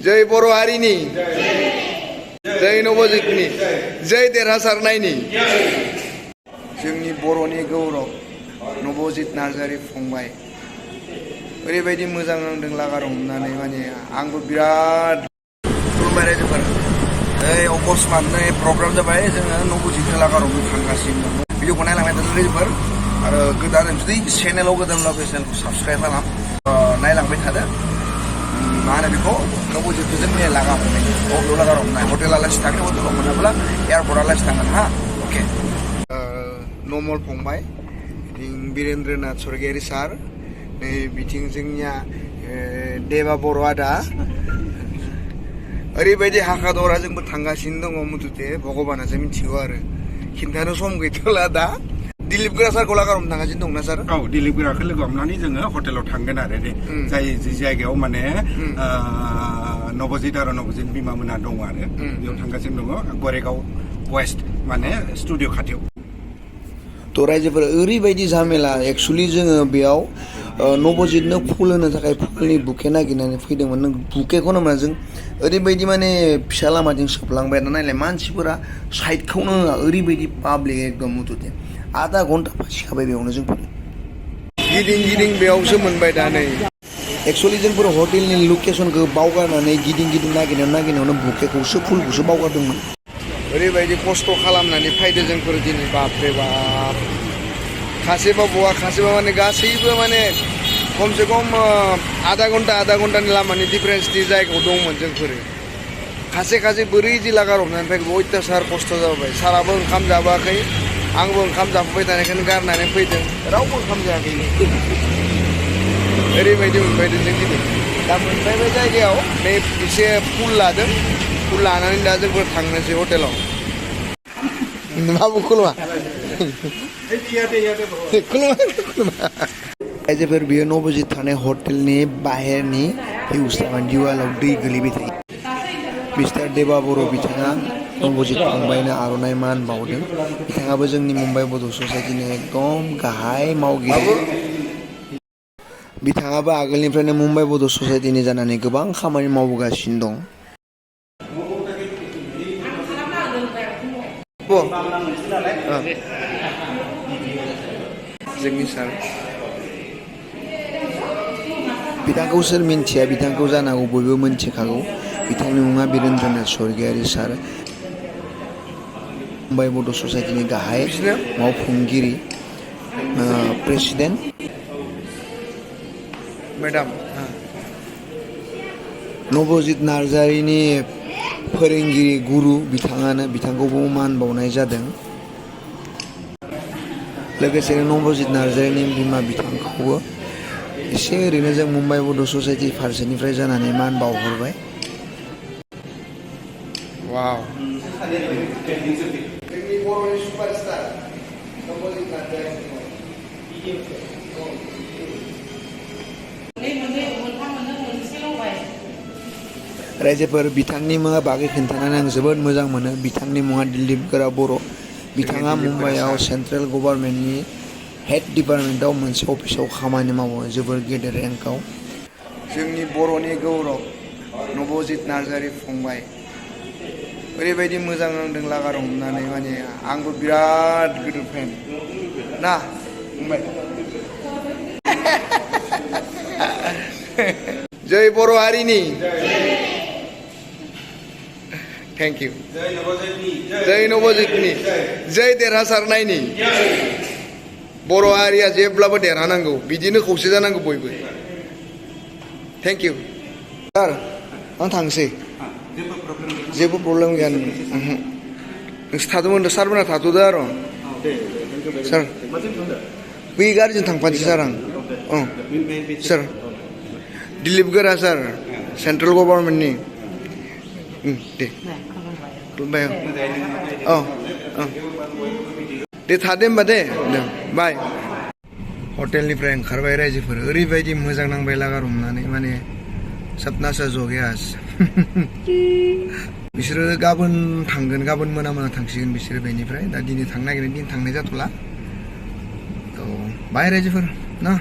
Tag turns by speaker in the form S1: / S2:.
S1: जय बर' हारिनि जय नवजितनि जय देरहासारनायनि जोंनि बर'नि गौरब नवजित नार्जारि फंबाय ओरैबायदि मोजां नांदों लागार हमनानै माने आंबो बिराद खुलुमबाय रायजोफोर अकस्मात प्रग्राम जाबाय जोङो नवजित लागार हमनो थांगासिनो दं भिडिअखौ नायलांबाय थादों रायजोफोर आरो गोदान जुदि चेनेलाव गोदानब्ला बे चेनेलखौ साबस्क्राइब खालाम नायलांबाय थादों मा होनो बेखौ नवजितखौ जोंनि लागा हमनाय लागार हमनाय हटेलालासि थागोन हटेलाव मोनाब्ला एयारपर्टआलासि थांगोन हा अके नमल फंबाय बिरेन्द्रनाथ स्वर्गियारि सार नै बिथिं जोंनिया देबा बर' आदा ओरैबायदि हाखा दरा जोंबो थांगासिनो दङ मुथुते भगबानासो मिथिगौ आरो खिन्थानो सम गैथ'ला दा दिलीप गोरा सारखौ लागार हमनो थांगासिनो दंना सार
S2: औ दिलीप गोराखौ लोगो हमनानै जोङो हटेलाव थांगोन आरो जाय जायगायाव माने नवजित आरो नवजित बिमा मोना दङ आरो बेयाव थांगासिनो दङ गरेगाव वेस्ट माने स्टुडिअ खाथियाव
S1: थ' रायजोफोर ओरैबायदि झामेला एक्सुवेलि जोङो बेयाव नवजितनो फुल होनो थाखाय फुलनि बुके नागिरनानै फैदोंमोन नों बुकेखौनो मोना जों ओरैबायदि माने फिसा लामाजों सोबलांबाय आरो नायलाय मानसिफोरा साइडखौनो होआ ओरैबायदि पाब्लिक एकदम मुथुते आधा घन्टा फासिखाबाय बेयावनो जों गिदिं गिदिं बेयावसो मोनबाय दा नै एक्सुवेलि जोंफोर हटेलनि लकेसनखौ बावगारनानै गिदिं गिदिं नागिरनायावनो बुकेखौसो फुलखौसो बावगारदोंमोन ओरैबायदि खस्थ' खालामनानै फैदो जोंफोर दिनै बापरे बाप खासेबा बवा खासेबा माने गासैबो माने खमसे खम आधा घन्टानि लामानि डिफारेन्सनि जायगायाव दंमोन जोंफोर खासे बोरै जि लागार हमनानै फैगौ अयथासार खस्थ' जाबाय साराबो ओंखाम जाबोआखै आंबो ओंखाम जाफुबाय थानायखायनो गारनानै फैदों रावबो ओंखाम जायाखै ओरैबायदि मोनबायदों जों दिनै दा मोनफैबाय जायगायाव नै एसे फुल लादों फुल लानानै दा जोंफोर थांनोसै हटेलाव माबु खुलुमा रायजोफोर बियो नवजित थानाय हटेलनि बाहेरनि हिउस्टान दिवालाव दै गोलैबाय थायो मिस्टार देबा बर' बिथाङा नवजित फंबायनो आर'नाइ मान बावदों बिथाङाबो जोंनि मुम्बाइ बड' ससाइटिनि एकदम गाहाय मावगिरि बिथाङाबो आगोलनिफ्रायनो मुम्बाइ बड' ससाइटिनि जानानै गोबां खामानि मावबोगासिनो दं जोंनि सार बिथांखौ सोर मिन्थिया बिथांखौ जानांगौ बयबो मिन्थिखागौ बिथांनि मुङा बिरेन्द्रनाथ स्वर्गियारि सार मुम्बाइ बड' ससाइटिनि गाहाय मावफुंगिरि प्रेसिडेन्ट मेडाम नवजित नार्जारिनि फोरोंगिरि गुरु बिथांखौबो मान बावनाय जादों लोगोसेनो नवजित नार्जारिनि बिमा बिथांखौबो एसे ओरैनो जों मुम्बाइ बड' ससाइटि फारसेनिफ्राय जानानै मान बावहरबाय वाव जोंनि बर'नि सुपारस्टार नवजित नार्जारि रायजोफोर बिथांनि मुङा बागै खोन्थानानै आं जोबोद मोजां मोनो बिथांनि मुङा दिलीप गोरा बर' बिथाङा मुम्बाइआव सेन्ट्रेल गभर्नमेन्टनि हेड डिपार्टमेन्टआव मोनसे अफिसाव खामानि मावो जोबोर गेदेर रेंकआव जोंनि बर'नि गौरब नवजित नार्जारि फंबाय ओरैबायदि मोजां नांदों लागार हमनानै माने आंबो बिराद गिदिर फेन ना फंबाय जय बर' हारिनि थेंक इउ जय नवजितनि जय देरहासारनायनि बर' हारिया जेब्लाबो देरहानांगौ बिदिनो खौसे जानांगौ बयबो थेंक इउ सार आं थांसै जेबो प्रब्लेम गैया नोंसोर थादोंमोन सारमोनहा थाथ'दो आरो सार बै गारिजों थांफानोसै सार आं सार दिलीप गोरा सार सेन्ट्रेल गभर्नमेन्टनि दे खुलुमबाय दे थादे होमबा दे बाय हटेलनिफ्राय ओंखारबाय रायजोफोर ओरैबायदि मोजां नांबाय लागार हमनानै माने सपनासा जगेयास बिसोरो गाबोन थांगोन गाबोन मोना थांसिगोन बिसोरो बेनिफ्राय दा दिनै थांनो नागिरदों दिनै थांनाय जाथ'ला थ' बाय रायजोफोर ना